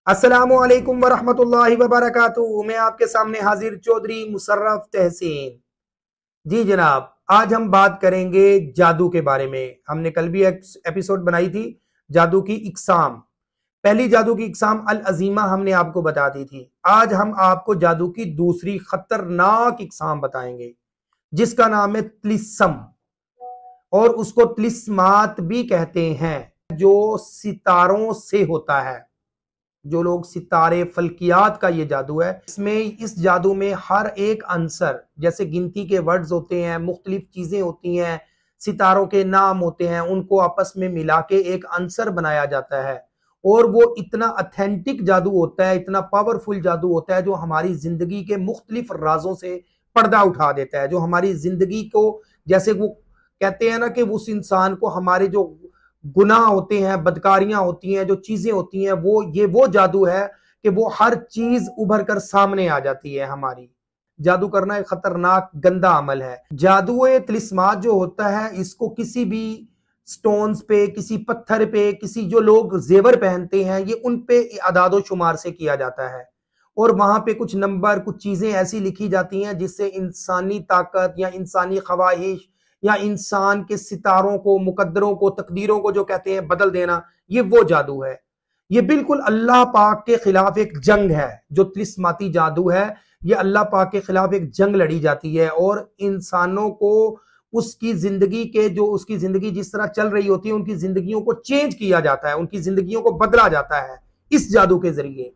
अस्सलामुअलैकुम वरहमतुल्लाहि वबरकातुहू। मैं आपके सामने हाजिर चौधरी मुशर्रफ तहसीन। जी जनाब, आज हम बात करेंगे जादू के बारे में। हमने कल भी एक एपिसोड बनाई थी जादू की इकसाम। पहली जादू की इकसाम अल अजीमा हमने आपको बता दी थी। आज हम आपको जादू की दूसरी खतरनाक इकसाम बताएंगे जिसका नाम है तिलिस्म, और उसको तिलिस्मात भी कहते हैं, जो सितारों से होता है। जो लोग सितारे फल्कियात का ये जादू है, इसमें इस जादू में हर एक आंसर, जैसे गिनती के वर्ड्स होते हैं, मुख्तलिफ चीजें होती हैं, सितारों के नाम होते हैं, उनको आपस में मिला के एक आंसर बनाया जाता है। और वो इतना अथेंटिक जादू होता है, इतना पावरफुल जादू होता है, जो हमारी जिंदगी के मुख्तलिफ राजों से पर्दा उठा देता है, जो हमारी जिंदगी को, जैसे वो कहते हैं ना कि उस इंसान को हमारे जो गुनाह होते हैं, बदकारियां होती हैं, जो चीजें होती हैं, वो जादू है कि वो हर चीज उभर कर सामने आ जाती है हमारी। जादू करना एक खतरनाक गंदा अमल है। जादू तिलिस्मात जो होता है, इसको किसी भी स्टोन्स पे, किसी पत्थर पे, किसी जो लोग जेवर पहनते हैं, ये उन पे अदादो शुमार से किया जाता है। और वहां पे कुछ नंबर, कुछ चीजें ऐसी लिखी जाती हैं जिससे इंसानी ताकत या इंसानी ख्वाहिश या इंसान के सितारों को, मुकद्दरों को, तकदीरों को जो कहते हैं बदल देना, ये वो जादू है। ये बिल्कुल अल्लाह पाक के खिलाफ एक जंग है। जो तिलिस्माती जादू है, ये अल्लाह पाक के खिलाफ एक जंग लड़ी जाती है, और इंसानों को उसकी जिंदगी के, जो उसकी जिंदगी जिस तरह चल रही होती है, उनकी जिंदगियों को चेंज किया जाता है, उनकी जिंदगियों को बदला जाता है इस जादू के जरिए।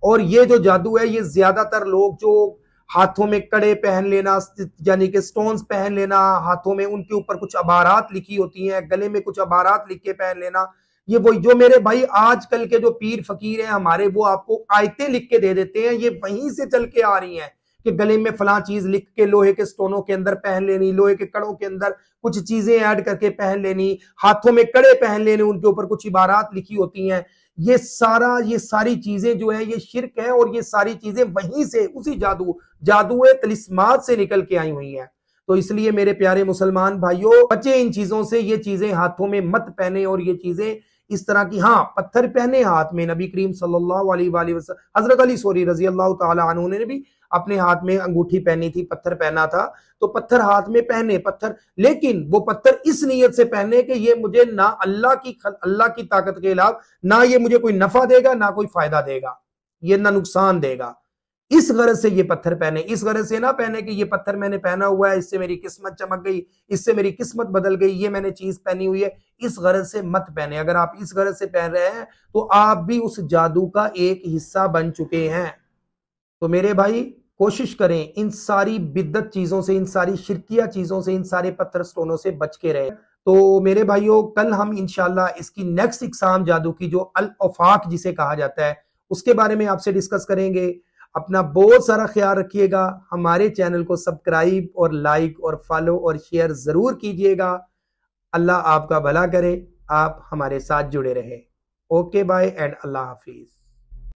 और ये जो जादू है, ये ज्यादातर लोग जो हाथों में कड़े पहन लेना, यानी कि स्टोन्स पहन लेना, हाथों में उनके ऊपर कुछ अबारात लिखी होती हैं, गले में कुछ अबारात लिख के पहन लेना, ये वही जो मेरे भाई आजकल के जो पीर फकीर हैं हमारे, वो आपको आयतें लिख के दे देते हैं, ये वहीं से चल के आ रही हैं कि गले में फलां चीज लिख के लोहे के स्टोनों के अंदर पहन लेनी, लोहे के कड़ों के अंदर कुछ चीजें ऐड करके पहन लेनी, हाथों में कड़े पहन लेने, उनके ऊपर कुछ इबारात लिखी होती हैं। ये सारी चीजें जो है, ये शिर्क है, और ये सारी चीजें वहीं से, उसी जादू तिलिस्मात से निकल के आई हुई हैं। तो इसलिए मेरे प्यारे मुसलमान भाइयों, बचे इन चीजों से। ये चीजें हाथों में मत पहने, और ये चीजें इस तरह की, हाँ पत्थर पहने हाथ में। नबी करीम सल्लल्लाहु अलैहि वसल्लम, हजरत अली सोरी रजी अल्लाह तआला अन्हु ने भी अपने हाथ में अंगूठी पहनी थी, पत्थर पहना था, तो पत्थर हाथ में पहने, पत्थर, लेकिन वो पत्थर इस नीयत से पहने कि ये मुझे ना अल्लाह की ताकत के खिलाफ, ना ये मुझे कोई नफा देगा, ना कोई फायदा देगा, ये ना नुकसान देगा। इस गरज से ये पत्थर पहने, इस गरज से ना पहने कि ये पत्थर मैंने पहना हुआ है, इससे मेरी किस्मत चमक गई, इससे मेरी किस्मत बदल गई, ये मैंने चीज पहनी हुई है, इस गरज से मत पहने। अगर आप इस गरज से पहन रहे हैं तो आप भी उस जादू का एक हिस्सा बन चुके हैं। तो मेरे भाई, कोशिश करें इन सारी बिद्दत चीजों से, इन सारी शिरकिया चीजों से, इन सारे पत्थर स्टोनों से बच के रहे। तो मेरे भाइयों, कल हम इंशाल्लाह इसकी नेक्स्ट एग्जाम जादू की, जो अल अफाक जिसे कहा जाता है, उसके बारे में आपसे डिस्कस करेंगे। अपना बहुत सारा ख्याल रखिएगा। हमारे चैनल को सब्सक्राइब और लाइक और फॉलो और शेयर जरूर कीजिएगा। अल्लाह आपका भला करे, आप हमारे साथ जुड़े रहे। ओके बाय एंड अल्लाह हाफिज।